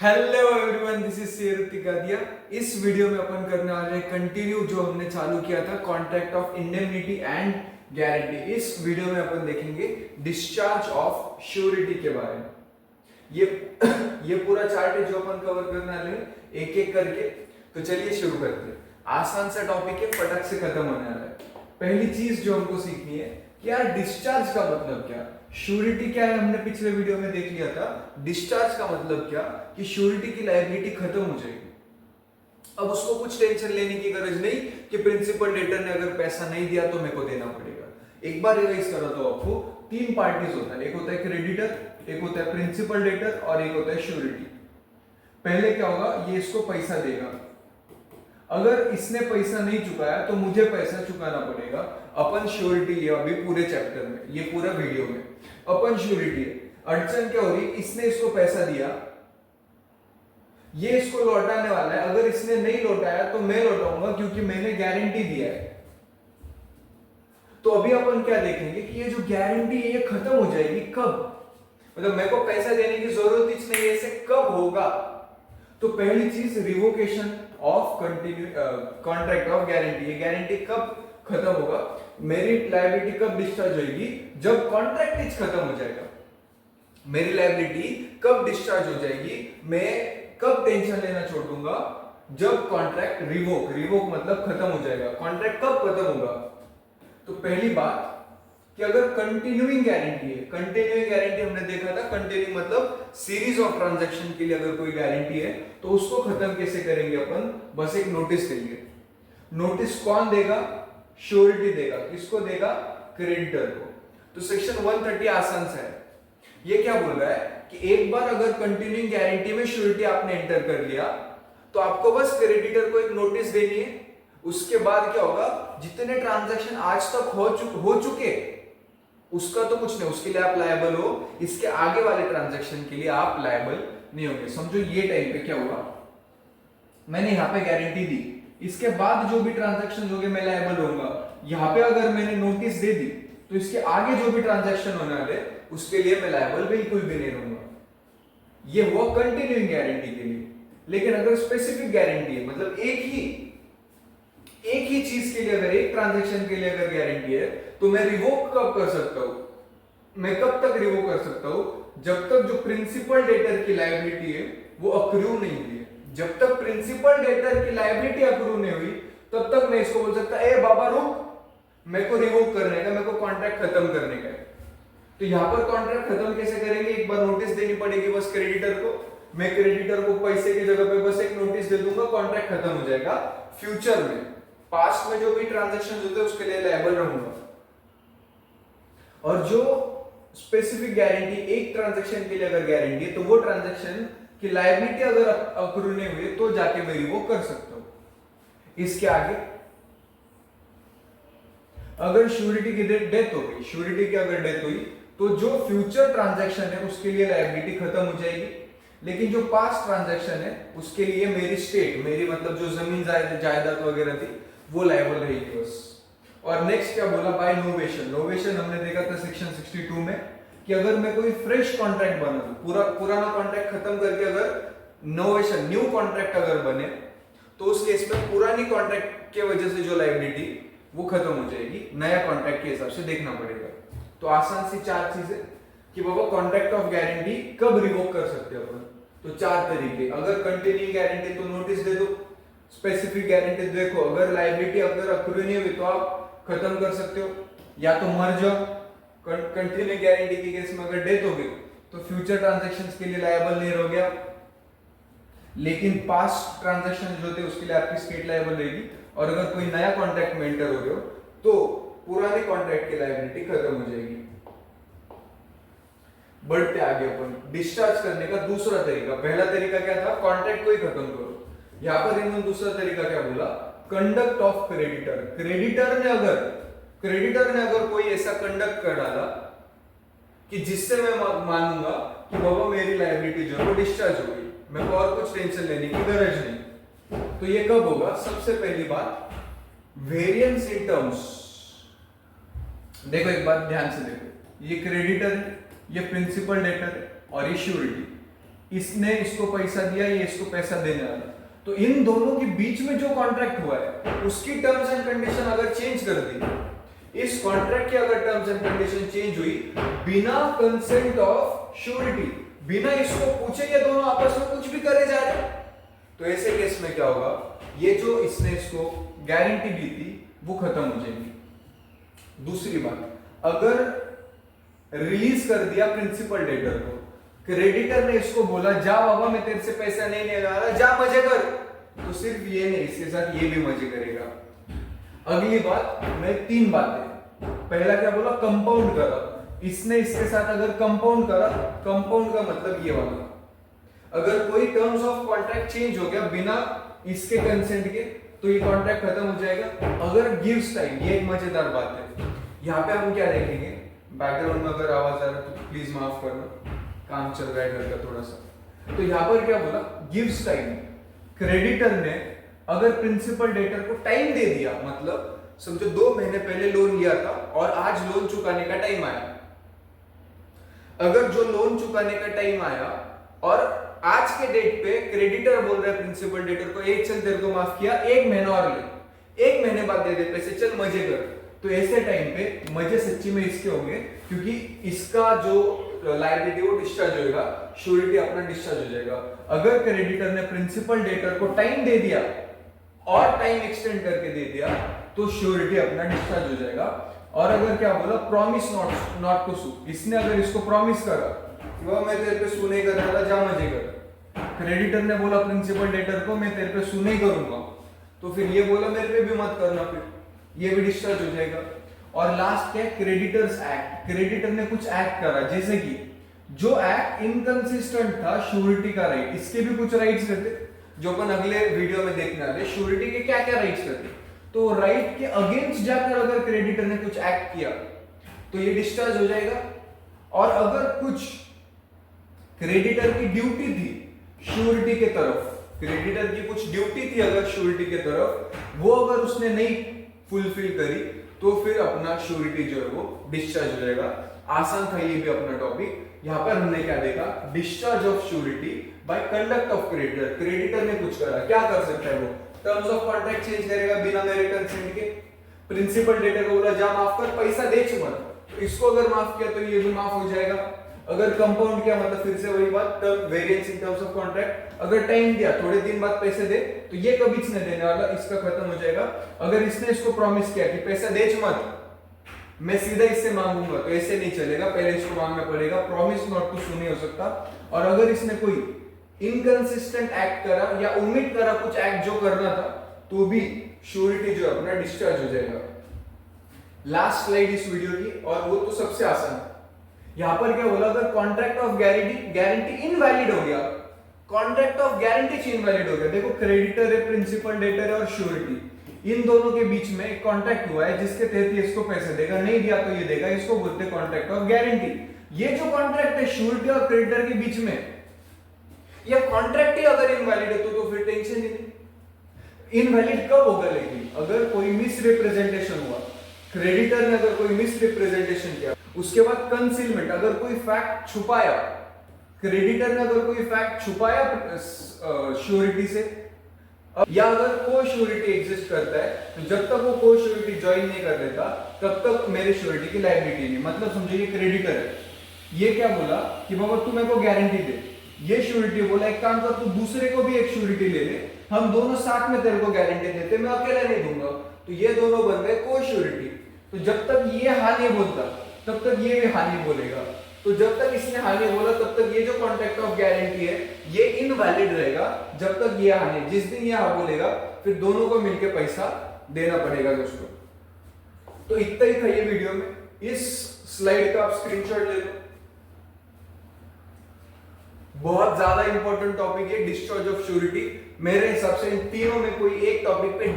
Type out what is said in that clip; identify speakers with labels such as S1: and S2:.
S1: Hello everyone, this is Shruti Gadia. इस video में अपन करने वाले कंटिन्यू जो हमने चालू किया था contract of indemnity and guarantee. इस वीडियो में अपन देखेंगे डिस्चार्ज ऑफ श्योरिटी के बारे में। ये पूरा चार्ट है जो अपन कवर करने वाले हैं एक एक करके। तो चलिए शुरू करते हैं। आसान सा टॉपिक है, फटक से खत्म होने वाला है। पहली चीज जो हमको सीखनी है कि यार डिस्चार्ज का मतलब क्या, श्योरिटी क्या है, हमने पिछले वीडियो में देख लिया था। डिस्चार्ज का मतलब क्या कि श्योरिटी की लायबिलिटी खत्म हो जाएगी। अब उसको कुछ टेंशन लेने की गरज नहीं कि प्रिंसिपल डेटर ने अगर पैसा नहीं दिया तो मेरे को देना पड़ेगा। एक बार रिवाइज करो तो आपको तीन पार्टीज होता है, एक होता है क्रेडिटर, एक होता है प्रिंसिपल डेटर और एक होता है श्योरिटी। पहले क्या होगा, ये इसको पैसा देगा, अगर इसने पैसा नहीं चुकाया तो मुझे पैसा चुकाना पड़ेगा। अपन श्योरिटी है अभी पूरे चैप्टर में, ये पूरा वीडियो में अपन श्योरिटी है। अड़चन क्या हो रही, इसने इसको पैसा दिया, ये इसको लौटाने वाला है। अगर इसने नहीं लौटाया तो मैं लौटाऊंगा क्योंकि मैंने गारंटी दिया है। तो अभी अपन क्या देखेंगे कि ये जो गारंटी है ये खत्म हो जाएगी कब, मतलब मेरे को पैसा देने की जरूरत ही नहीं है, ऐसे कब होगा। तो पहली चीज revocation of contract of guarantee. ये गारंटी कब खत्म होगा, मेरी लायबिलिटी कब डिस्चार्ज होगी, जब कॉन्ट्रैक्ट ही खत्म हो जाएगा। मेरी लायबिलिटी कब डिस्चार्ज हो जाएगी, मैं कब टेंशन लेना छोड़ दूंगा, जब कॉन्ट्रैक्ट रिवोक मतलब खत्म हो जाएगा। कॉन्ट्रैक्ट कब खत्म होगा, तो पहली बात कि अगर कंटिन्यूइंग गारंटी है, कंटिन्यूइंग गारंटी हमने देखा था, कंटिन्यू मतलब सीरीज ऑफ ट्रांजैक्शन के लिए अगर कोई गारंटी है तो उसको खत्म कैसे करेंगे अपन, बस एक नोटिस देंगे। नोटिस कौन देगा, श्योरिटी देगा। किसको देगा, क्रेडिटर को। तो सेक्शन 130 आसान सा है। ये क्या बोल रहा है कि एक बार अगर कंटिन्यूइंग गारंटी में श्योरिटी आपने एंटर कर लिया तो आपको बस क्रेडिटर को एक नोटिस देनी है। उसके बाद क्या होगा, जितने ट्रांजैक्शन आज तक हो चुके उसका तो कुछ नहीं, उसके लिए आप लायबल हो। इसके आगे वाले ट्रांजैक्शन के लिए आप लायबल नहीं होंगे। समझो ये टाइम पे क्या हुआ, मैंने यहाँ पे गारंटी दी, इसके बाद जो भी ट्रांजैक्शन होंगे मैं लायबल होऊंगा। यहाँ पे अगर मैंने नोटिस दे दी तो इसके आगे जो भी ट्रांजैक्शन होने वाले उसके लिए मैं लायबल बिल्कुल भी नहीं रहूंगा। ये हुआ कंटिन्यूइंग गारंटी के लिए। लेकिन अगर स्पेसिफिक गारंटी है, मतलब एक ही चीज के लिए, अगर एक ट्रांजैक्शन के लिए अगर गारंटी है तो मैं रिवोक कब कर सकता हूं, मैं कब तक रिवोक कर सकता हूं, जब तक जो प्रिंसिपल डेटर की लायबिलिटी है वो अक्रू नहीं हुई है। जब तक प्रिंसिपल डेटर की लायबिलिटी अक्रू नहीं हुई तब तक मैं इसको बोल सकता ए बाबा रुक, मेरे को रिवोक करने का, मेरे को कॉन्ट्रैक्ट खत्म करने का है। तो यहां पर कॉन्ट्रैक्ट खत्म कैसे करेंगे, एक बार नोटिस देनी पड़ेगी बस क्रेडिटर को। मैं क्रेडिटर को पैसे की जगह पे बस एक नोटिस दे दूंगा, कॉन्ट्रैक्ट खत्म हो जाएगा। फ्यूचर में, पास्ट में जो भी ट्रांजैक्शन होते हैं उसके लिए लायबल रहूंगा। और जो स्पेसिफिक गारंटी, एक ट्रांजैक्शन के लिए अगर गारंटी है तो वो ट्रांजैक्शन की लायबिलिटी अगर अक्रू नहीं हुई तो जाके मैं रिवोक कर सकता हूं। इसके आगे अगर श्योरिटी की डेथ हो गई, श्योरिटी की अगर डेथ हुई तो जो फ्यूचर ट्रांजैक्शन है उसके लिए लायबिलिटी खत्म हो जाएगी। लेकिन जो पास्ट ट्रांजैक्शन है उसके लिए मेरी स्टेट, मेरी मतलब जो जमीन जायदाद वगैरह थी वो लायबल रहेगी बस। और नेक्स्ट क्या बोला, बाय नोवेशन। नोवेशन हमने देखा था सेक्शन 62 में कि अगर मैं कोई फ्रेश कॉन्ट्रैक्ट बना दूं, पुराना कॉन्ट्रैक्ट खत्म करके अगर नोवेशन न्यू कॉन्ट्रैक्ट अगर बने तो उस केस में पुरानी कॉन्ट्रैक्ट के वजह से जो लायबिलिटी वो खत्म हो जाएगी, नया कॉन्ट्रैक्ट के हिसाब से देखना पड़ेगा। तो आसान सी चार चीजें कि बाबा कॉन्ट्रैक्ट ऑफ गारंटी कब रिवोक कर सकते हो अपन। तो चार तरीके, अगर कंटिन्यूइंग गारंटी तो नोटिस दे दो, स्पेसिफिक गारंटी देखो, अगर लायबिलिटी अगर अक्रू नहीं हुई तो आप खत्म कर सकते हो, या तो मर जाओ। कंटिन्यूइंग गारंटी के केस में अगर डेथ हो गई तो फ्यूचर ट्रांजैक्शंस के लिए लायबल नहीं रहोगे आप, लेकिन पास्ट ट्रांजैक्शन जो थे उसके लिए आपकी स्टेट लायबल रहेगी। और अगर कोई नया कॉन्ट्रैक्ट में एंटर हो गए हो तो पुराने कॉन्ट्रैक्ट की लायबिलिटी खत्म हो जाएगी। बढ़ते आगे अपन डिस्चार्ज करने का दूसरा तरीका। पहला तरीका क्या था, कॉन्ट्रैक्ट को ही खत्म करो। यहां पर इन्होंने दूसरा तरीका क्या बोला, कंडक्ट ऑफ क्रेडिटर। क्रेडिटर ने अगर कोई ऐसा कंडक्ट कर डाला कि जिससे मैं मानूंगा कि बाबा मेरी लायबिलिटी जो है वो डिस्चार्ज हो गई, मेरे को और कुछ टेंशन लेने की गरज नहीं। तो ये कब होगा, सबसे पहली बात वेरिएंस इन टर्म्स। देखो एक बात ध्यान से देखो, ये क्रेडिटर है, ये प्रिंसिपल डेटर है और ये श्योरिटी। इसने इसको पैसा दिया, ये इसको पैसा देने वाला, तो इन दोनों के बीच में जो कॉन्ट्रैक्ट हुआ है उसकी टर्म्स एंड कंडीशन अगर चेंज कर दी, इस कॉन्ट्रैक्ट की अगर टर्म्स एंड कंडीशन चेंज हुई बिना कंसेंट ऑफ श्योरिटी, बिना इसको पूछे ये दोनों आपस में कुछ भी करे जा रहे, तो ऐसे केस में क्या होगा, ये जो इसने इसको गारंटी दी थी वो खत्म हो जाएगी। दूसरी बात, अगर रिलीज कर दिया प्रिंसिपल डेटर को, क्रेडिटर ने इसको बोला जा बाबा मैं तेरे से पैसा नहीं ले रहा, जा मजे कर, तो सिर्फ ये नहीं, इसके साथ ये भी मजे करेगा। अगली बात, मैं 3 बातें, पहला क्या बोला, कंपाउंड करा, इसने इसके साथ अगर कंपाउंड करा, कंपाउंड का मतलब ये वाला, अगर कोई टर्म्स ऑफ कॉन्ट्रैक्ट चेंज हो गया बिना इसके कंसेंट के, तो ये कॉन्ट्रैक्ट खत्म हो जाएगा। अगर गिव्स टाइम, ये एक मजेदार बात है, यहाँ पे हम क्या देखेंगे, बैकग्राउंड में अगर आवाज आ रहा है तो प्लीज माफ करना, काम चल रहा है घर का थोड़ा सा। तो यहाँ पर क्या बोला, गिव्स टाइम, क्रेडिटर ने अगर प्रिंसिपल डेटर को टाइम दे दिया, मतलब समझो 2 महीने पहले लोन लिया था और आज लोन चुकाने का टाइम आया, अगर जो लोन चुकाने का टाइम आया और आज के डेट पे क्रेडिटर बोल रहा है प्रिंसिपल डेटर को, एक चल तेरे को माफ किया, 1 महीना और ले, 1 महीने बाद दे दे पैसे, चल मजे कर, तो ऐसे टाइम पे मजे सच्ची में इसके होंगे, क्योंकि इसका जो लायबिलिटी वो डिस्चार्ज होगा, श्योरिटी अपना डिस्चार्ज हो जाएगा। अगर क्रेडिटर ने प्रिंसिपल डेटर को टाइम दे दिया और टाइम एक्सटेंड करके दे दिया, तो श्योरिटी अपना डिस्चार्ज हो जाएगा। और अगर क्या बोला, प्रॉमिस नॉट टू सू, इसने अगर इसको प्रॉमिस करा कि वो मैं तेरे पे सू नहीं कर रहा, जा मजे कर, क्रेडिटर ने बोला प्रिंसिपल डेटर को मैं तेरे पे सू नहीं करूंगा, तो फिर ये बोला मेरे पे भी मत करना, फिर ये भी डिस्चार्ज हो जाएगा। और लास्ट क्या, क्रेडिटर्स एक्ट, क्रेडिटर ने कुछ एक्ट करा, जैसे कि जो एक्ट इनकंसिस्टेंट था श्योरिटी का राइट, इसके भी कुछ राइट्स रहते जो अपन अगले वीडियो में देखने वाले, श्योरिटी के क्या क्या राइट्स रहते, तो राइट के अगेंस्ट जाकर अगर क्रेडिटर ने कुछ एक्ट किया तो ये डिस्चार्ज हो जाएगा। और अगर कुछ क्रेडिटर की ड्यूटी थी श्योरिटी के तरफ, क्रेडिटर की कुछ ड्यूटी थी अगर श्योरिटी के तरफ, वो अगर उसने नहीं फुलफिल करी, तो फिर अपना श्योरिटी जो है वो डिस्चार्ज हो जाएगा। आसान था ये भी अपना टॉपिक। यहाँ पर हमने क्या देखा, discharge of surety by conduct of creditor, creditor ने कुछ करा, क्या कर सकता है वो, टर्म्स ऑफ कॉन्ट्रैक्ट चेंज करेगा बिना मेरे कंसेंट के, प्रिंसिपल डेटर को बोला जा माफ कर, पैसा दे मत, तो इसको अगर माफ किया तो ये भी माफ हो जाएगा। अगर कंपाउंड किया मतलब फिर से वही बात, variance in terms of contract, अगर टाइम दिया थोड़े दिन बाद पैसे दे, तो ये कभी नहीं देने वाला, इसका खत्म हो जाएगा। अगर इसने इसको प्रॉमिस किया कि पैसा दे मत, मैं सीधा इससे मांगूंगा, तो ऐसे नहीं चलेगा, पहले इसको मांगना पड़ेगा, प्रॉमिस नॉट टू सू नहीं हो सकता। और अगर इसने कोई इनकंसिस्टेंट एक्ट करा या ओमिट करा कुछ एक्ट जो करना था, तो भी श्योरिटी जो अपना डिस्चार्ज हो जाएगा। लास्ट स्लाइड इस वीडियो की, और वो तो सबसे आसान है। यहां पर क्या बोला, अगर कॉन्ट्रैक्ट ऑफ गारंटी इनवैलिड हो गया, कॉन्ट्रैक्ट ऑफ गारंटी इनवैलिड हो गया, देखो क्रेडिटर है, प्रिंसिपल डेटर है और श्योरिटी, इन दोनों के बीच में एक कॉन्ट्रैक्ट हुआ है जिसके तहत ये इसको पैसे देगा, नहीं दिया तो ये देगा, इसको बोलते हैं कॉन्ट्रैक्ट ऑफ गारंटी। ये जो कॉन्ट्रैक्ट है श्योरिटी और क्रेडिटर के बीच में, ये कॉन्ट्रैक्ट ही अगर इनवैलिड है तो फिर टेंशन ही नहीं। इनवैलिड कब होगा, लेकिन अगर कोई मिसरिप्रेजेंटेशन हुआ, क्रेडिटर ने अगर कोई मिसरिप्रेजेंटेशन किया, उसके बाद कंसीलमेंट, अगर कोई फैक्ट छुपाया, क्रेडिटर ने अगर कोई फैक्ट छुपाया श्योरिटी से, या अगर को श्योरिटी एग्जिस्ट करता है, तो जब तक वो को श्योरिटी ज्वाइन नहीं कर लेता तब तक मेरे श्योरिटी की लायबिलिटी नहीं। मतलब समझो ये क्रेडिटर है, ये क्या बोला कि बाबा तू मेरे को गारंटी दे, ये श्योरिटी बोला एक काम कर तू दूसरे को भी एक श्योरिटी ले ले, हम दोनों साथ में तेरे को गारंटी देते, मैं अकेला नहीं दूंगा, तो ये दोनों बन गए को श्योरिटी। तो जब तक ये हाँ नहीं बोलता तब तक ये भी हाँ नहीं बोलेगा, तो जब तक इसने हाँ नहीं बोला तब तक ये जो कॉन्ट्रैक्ट ऑफ गारंटी है ये इनवैलिड रहेगा, जब तक ये हाँ नहीं, जिस दिन ये हाँ बोलेगा फिर दोनों को मिलके पैसा देना पड़ेगा दोस्तों। तो इतना ही था ये वीडियो में, इस स्लाइड का आप स्क्रीनशॉट ले लो, बहुत ज्यादा इंपॉर्टेंट टॉपिक है डिस्चार्ज ऑफ श्योरिटी। मेरे हिसाब से इन तीनों में कोई एक टॉपिक पे